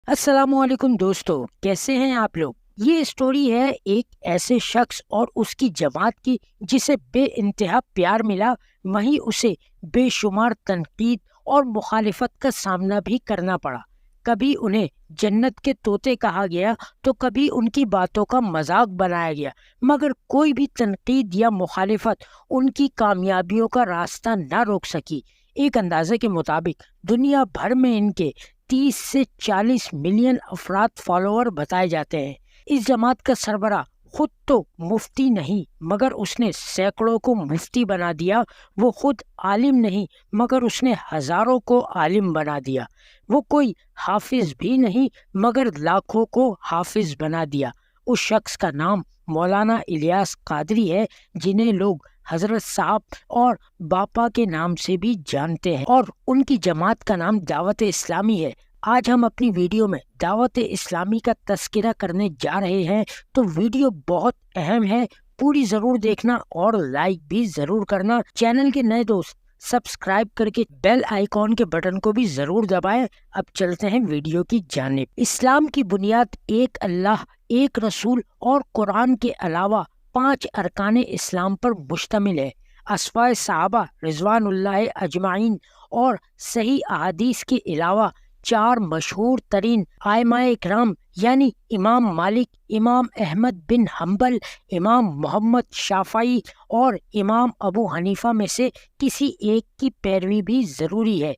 السلام علیکم دوستو، کیسے ہیں آپ لوگ؟ یہ اسٹوری ہے ایک ایسے شخص اور اس کی جماعت کی جسے بے انتہا پیار ملا، وہیں اسے بے شمار تنقید اور مخالفت کا سامنا بھی کرنا پڑا۔ کبھی انہیں جنت کے طوطے کہا گیا تو کبھی ان کی باتوں کا مذاق بنایا گیا، مگر کوئی بھی تنقید یا مخالفت ان کی کامیابیوں کا راستہ نہ روک سکی۔ ایک اندازے کے مطابق دنیا بھر میں ان کے 30 سے 40 ملین افراد فالوور بتائے جاتے ہیں۔ اس جماعت کا سربراہ خود تو مفتی نہیں مگر اس نے سینکڑوں کو مفتی بنا دیا۔ وہ خود عالم نہیں مگر اس نے ہزاروں کو عالم بنا دیا۔ وہ کوئی حافظ بھی نہیں مگر لاکھوں کو حافظ بنا دیا۔ اس شخص کا نام مولانا الیاس قادری ہے، جنہیں لوگ حضرت صاحب اور باپا کے نام سے بھی جانتے ہیں، اور ان کی جماعت کا نام دعوت اسلامی ہے۔ آج ہم اپنی ویڈیو میں دعوت اسلامی کا تذکرہ کرنے جا رہے ہیں، تو ویڈیو بہت اہم ہے، پوری ضرور دیکھنا اور لائک بھی ضرور کرنا۔ چینل کے نئے دوست سبسکرائب کر کے بیل آئیکن کے بٹن کو بھی ضرور دبائیں۔ اب چلتے ہیں ویڈیو کی جانب۔ اسلام کی بنیاد ایک اللہ، ایک رسول اور قرآن کے علاوہ 5 ارکان اسلام پر مشتمل ہے۔ اصحاب صحابہ رضوان اللہ اجمعین اور صحیح احادیث کے علاوہ 4 مشہور ترین ائمہ اکرام یعنی امام مالک، امام احمد بن حنبل، امام محمد شافعی اور امام ابو حنیفہ میں سے کسی ایک کی پیروی بھی ضروری ہے۔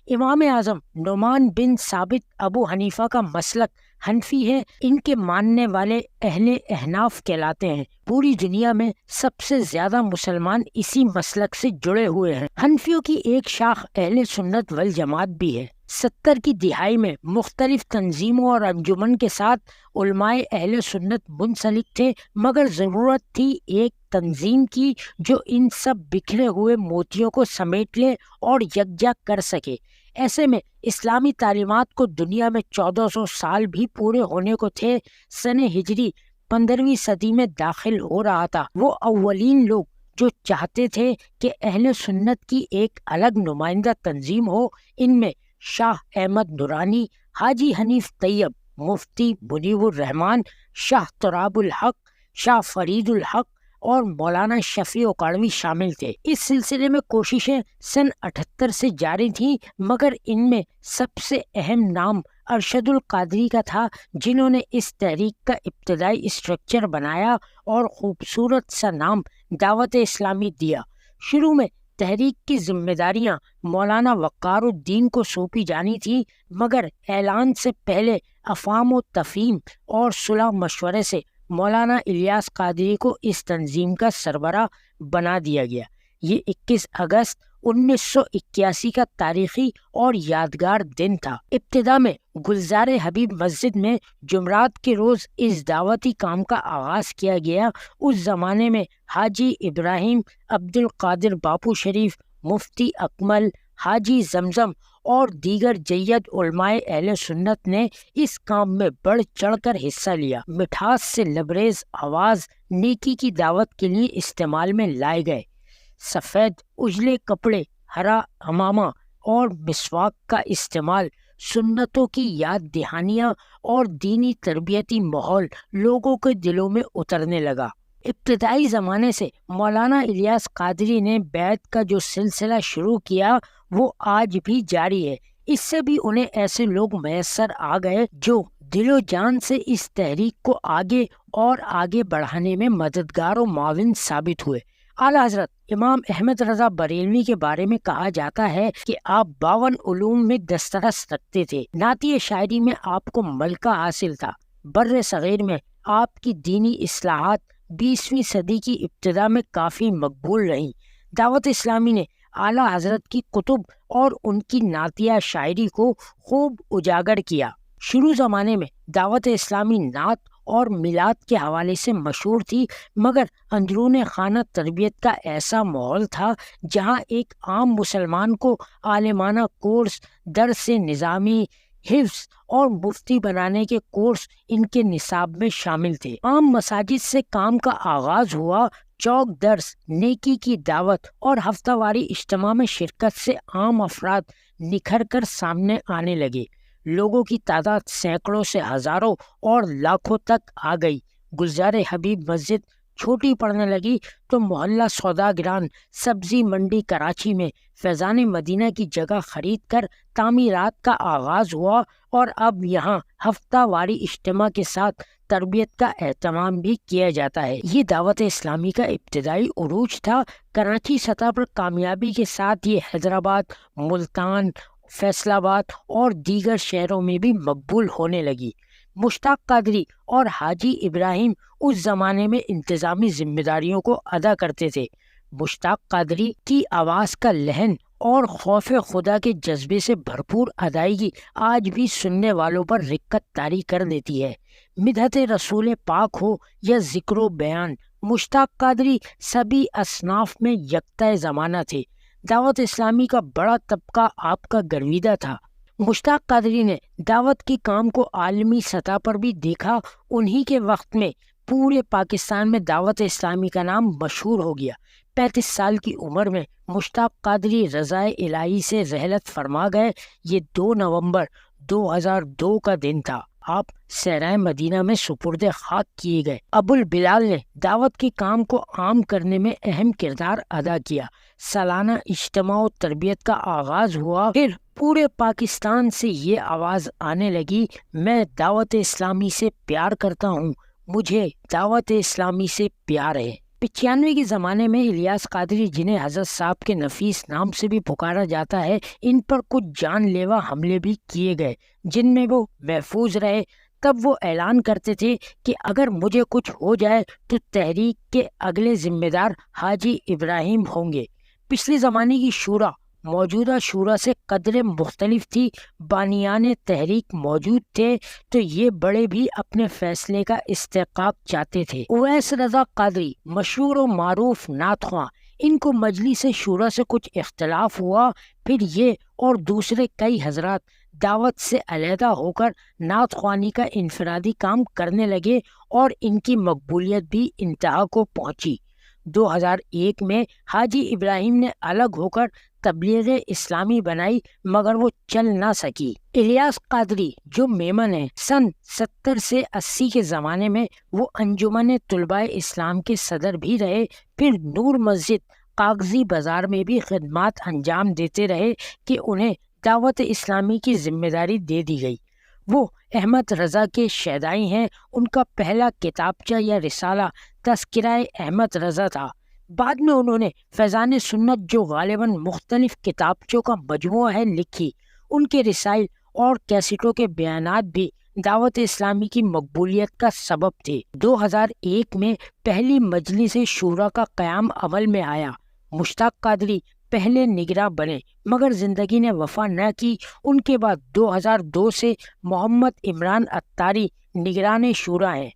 امام اعظم نعمان بن ثابت ابو حنیفہ کا مسلک حنفی ہے۔ ان کے ماننے والے اہل احناف کہلاتے ہیں۔ پوری دنیا میں سب سے زیادہ مسلمان اسی مسلک سے جڑے ہوئے ہیں۔ حنفیوں کی ایک شاخ اہل سنت والجماعت بھی ہے۔ 70 کی دہائی میں مختلف تنظیموں اور انجمن کے ساتھ علماء اہل سنت منسلک تھے، مگر ضرورت تھی ایک تنظیم کی جو ان سب بکھرے ہوئے موتیوں کو سمیٹ لے اور یکجا کر سکے۔ ایسے میں اسلامی تعلیمات کو دنیا میں 1400 سال بھی پورے ہونے کو تھے۔ سن ہجری 15ویں صدی میں داخل ہو رہا تھا۔ وہ اولین لوگ جو چاہتے تھے کہ اہل سنت کی ایک الگ نمائندہ تنظیم ہو، ان میں شاہ احمد نورانی، حاجی حنیف طیب، مفتی منیب الرحمان، شاہ تراب الحق، شاہ فرید الحق اور مولانا شفیع اکاڑوی شامل تھے۔ اس سلسلے میں کوششیں سن 78 سے جاری تھیں، مگر ان میں سب سے اہم نام ارشد القادری کا تھا، جنہوں نے اس تحریک کا ابتدائی اسٹرکچر بنایا اور خوبصورت سا نام دعوت اسلامی دیا۔ شروع میں تحریک کی ذمہ داریاں مولانا وقار الدین کو سونپی جانی تھی، مگر اعلان سے پہلے افہام و تفہیم اور صلح مشورے سے مولانا الیاس قادری کو اس تنظیم کا سربراہ بنا دیا گیا۔ یہ 21 اگست 1981 کا تاریخی اور یادگار دن تھا۔ ابتدا میں گلزار حبیب مسجد میں جمعرات کے روز اس دعوتی کام کا آغاز کیا گیا۔ اس زمانے میں حاجی ابراہیم عبد القادر باپو شریف، مفتی اکمل، حاجی زمزم اور دیگر جید علماء اہل سنت نے اس کام میں بڑھ چڑھ کر حصہ لیا۔ مٹھاس سے لبریز آواز نیکی کی دعوت کے لیے استعمال میں لائے گئے۔ سفید اجلے کپڑے، ہرا عمامہ اور مسواک کا استعمال، سنتوں کی یاد دہانیاں اور دینی تربیتی ماحول لوگوں کے دلوں میں اترنے لگا۔ ابتدائی زمانے سے مولانا الیاس قادری نے بیعت کا جو سلسلہ شروع کیا وہ آج بھی جاری ہے۔ اس سے بھی انہیں ایسے لوگ میسر آ گئے جو دل و جان سے اس تحریک کو آگے بڑھانے میں مددگار و معاون ثابت ہوئے۔ اعلیٰ حضرت امام احمد رضا بریلوی کے بارے میں کہا جاتا ہے کہ آپ 52 علوم میں دسترس رکھتے تھے۔ نعتیہ شاعری میں آپ کو ملکہ حاصل تھا۔ بر صغیر میں آپ کی دینی اصلاحات 20ویں صدی کی ابتدا میں کافی مقبول رہیں۔ دعوت اسلامی نے اعلیٰ حضرت کی کتب اور ان کی نعتیہ شاعری کو خوب اجاگر کیا۔ شروع زمانے میں دعوت اسلامی نعت اور میلاد کے حوالے سے مشہور تھی، مگر اندرون خانہ تربیت کا ایسا ماحول تھا جہاں ایک عام مسلمان کو عالمانہ کورس، درس نظامی، حفظ اور مفتی بنانے کے کورس ان کے نصاب میں شامل تھے۔ عام مساجد سے کام کا آغاز ہوا۔ چوک درس، نیکی کی دعوت اور ہفتہ واری اجتماع میں شرکت سے عام افراد نکھر کر سامنے آنے لگے۔ لوگوں کی تعداد سینکڑوں سے ہزاروں اور لاکھوں تک آ گئی۔ گلزار حبیب مسجد چھوٹی پڑنے لگی تو محلہ سوداگران سبزی منڈی کراچی میں فیضان مدینہ کی جگہ خرید کر تعمیرات کا آغاز ہوا، اور اب یہاں ہفتہ واری اجتماع کے ساتھ تربیت کا اہتمام بھی کیا جاتا ہے۔ یہ دعوت اسلامی کا ابتدائی عروج تھا۔ کراچی سطح پر کامیابی کے ساتھ یہ حیدرآباد، ملتان، فیصل آباد اور دیگر شہروں میں بھی مقبول ہونے لگی۔ مشتاق قادری اور حاجی ابراہیم اس زمانے میں انتظامی ذمہ داریوں کو ادا کرتے تھے۔ مشتاق قادری کی آواز کا لحن اور خوف خدا کے جذبے سے بھرپور ادائیگی آج بھی سننے والوں پر رقت طاری کر دیتی ہے۔ مدحت رسول پاک ہو یا ذکر و بیان، مشتاق قادری سبھی اصناف میں یکتا زمانہ تھے۔ دعوت اسلامی کا بڑا طبقہ آپ کا گرویدہ تھا۔ مشتاق قادری نے دعوت کے کام کو عالمی سطح پر بھی دیکھا۔ انہی کے وقت میں پورے پاکستان میں دعوت اسلامی کا نام مشہور ہو گیا۔ 35 سال کی عمر میں مشتاق قادری رضائے الہی سے رحلت فرما گئے۔ یہ 2 نومبر 2002 کا دن تھا۔ آپ صحرائے مدینہ میں سپرد خاک کیے گئے۔ ابو البلال نے دعوت کے کام کو عام کرنے میں اہم کردار ادا کیا۔ سالانہ اجتماع و تربیت کا آغاز ہوا۔ پھر پورے پاکستان سے یہ آواز آنے لگی، میں دعوت اسلامی سے پیار کرتا ہوں، مجھے دعوت اسلامی سے پیار ہے۔ 95 کے زمانے میں الیاس قادری، جنہیں حضرت صاحب کے نفیس نام سے بھی پکارا جاتا ہے، ان پر کچھ جان لیوا حملے بھی کیے گئے جن میں وہ محفوظ رہے۔ تب وہ اعلان کرتے تھے کہ اگر مجھے کچھ ہو جائے تو تحریک کے اگلے ذمہ دار حاجی ابراہیم ہوں گے۔ پچھلے زمانے کی شورا موجودہ شورا سے قدرے مختلف تھی۔ بانیان تحریک موجود تھے تو یہ بڑے بھی اپنے فیصلے کا استحقاق چاہتے تھے۔ اویس رضا قادری، مشہور و معروف نعت خواں، ان کو مجلس شورا سے کچھ اختلاف ہوا۔ پھر یہ اور دوسرے کئی حضرات دعوت سے علیحدہ ہو کر نعت خوانی کا انفرادی کام کرنے لگے اور ان کی مقبولیت بھی انتہا کو پہنچی۔ 2001 میں حاجی ابراہیم نے الگ ہو کر تبلیغ اسلامی بنائی، مگر وہ چل نہ سکی۔ الیاس قادری جو میمن ہیں، سن 70 سے 80 کے زمانے میں وہ انجمن طلباء اسلام کے صدر بھی رہے۔ پھر نور مسجد کاغذی بازار میں بھی خدمات انجام دیتے رہے کہ انہیں دعوت اسلامی کی ذمہ داری دے دی گئی۔ وہ احمد رضا کے شیدائی ہیں۔ ان کا پہلا کتابچہ یا رسالہ تذکرہ احمد رضا تھا۔ بعد میں انہوں نے فیضان سنت، جو غالباً مختلف کتابچوں کا مجموعہ ہے، لکھی۔ ان کے رسائل اور کیسٹوں کے بیانات بھی دعوت اسلامی کی مقبولیت کا سبب تھے۔ 2001 میں پہلی مجلس شورا کا قیام عمل میں آیا۔ مشتاق قادری پہلے نگراں بنے، مگر زندگی نے وفا نہ کی۔ ان کے بعد 2002 سے محمد عمران عطاری نگران شورا ہیں۔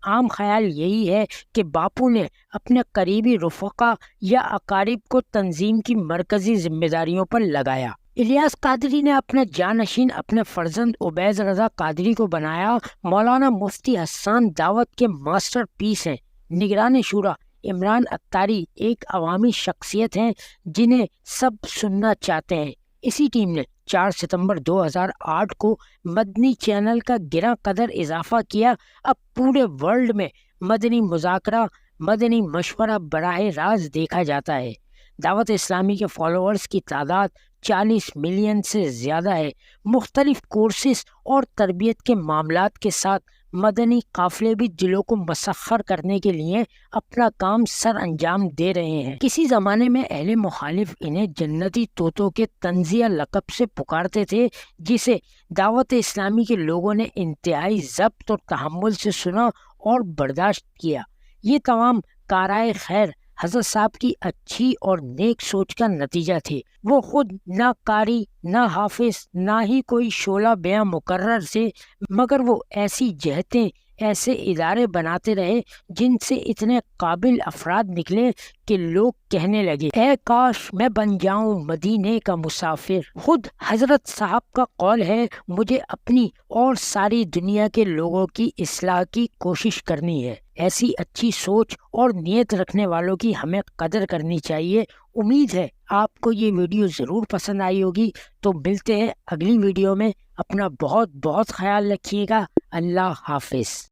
عام خیال یہی ہے کہ باپو نے اپنے قریبی رفقا یا اقارب کو تنظیم کی مرکزی ذمہ داریوں پر لگایا۔ الیاس قادری نے اپنے جانشین اپنے فرزند عبید رضا قادری کو بنایا۔ مولانا مفتی حسان دعوت کے ماسٹر پیس ہیں۔ نگران شورا عمران عطاری ایک عوامی شخصیت ہیں جنہیں سب سننا چاہتے ہیں۔ اسی ٹیم نے 4 ستمبر 2008 کو مدنی چینل کا گراں قدر اضافہ کیا۔ اب پورے ورلڈ میں مدنی مذاکرہ، مدنی مشورہ براہ راست دیکھا جاتا ہے۔ دعوت اسلامی کے فالوورز کی تعداد 40 ملین سے زیادہ ہے۔ مختلف کورسز اور تربیت کے معاملات کے ساتھ مدنی قافلے بھی دلوں کو مسخر کرنے کے لیے اپنا کام سر انجام دے رہے ہیں۔ کسی زمانے میں اہل مخالف انہیں جنتی طوطوں کے طنزیہ لقب سے پکارتے تھے، جسے دعوت اسلامی کے لوگوں نے انتہائی ضبط اور تحمل سے سنا اور برداشت کیا۔ یہ تمام کارائے خیر حضرت صاحب کی اچھی اور نیک سوچ کا نتیجہ تھے۔ وہ خود نہ قاری، نہ حافظ، نہ ہی کوئی شعلہ بیاں مقرر سے، مگر وہ ایسی جہتیں، ایسے ادارے بناتے رہے جن سے اتنے قابل افراد نکلے کہ لوگ کہنے لگے، اے کاش میں بن جاؤں مدینے کا مسافر۔ خود حضرت صاحب کا قول ہے، مجھے اپنی اور ساری دنیا کے لوگوں کی اصلاح کی کوشش کرنی ہے۔ ایسی اچھی سوچ اور نیت رکھنے والوں کی ہمیں قدر کرنی چاہیے۔ امید ہے آپ کو یہ ویڈیو ضرور پسند آئی ہوگی. تو ملتے ہیں اگلی ویڈیو میں. اپنا بہت بہت خیال رکھیے گا. اللہ حافظ.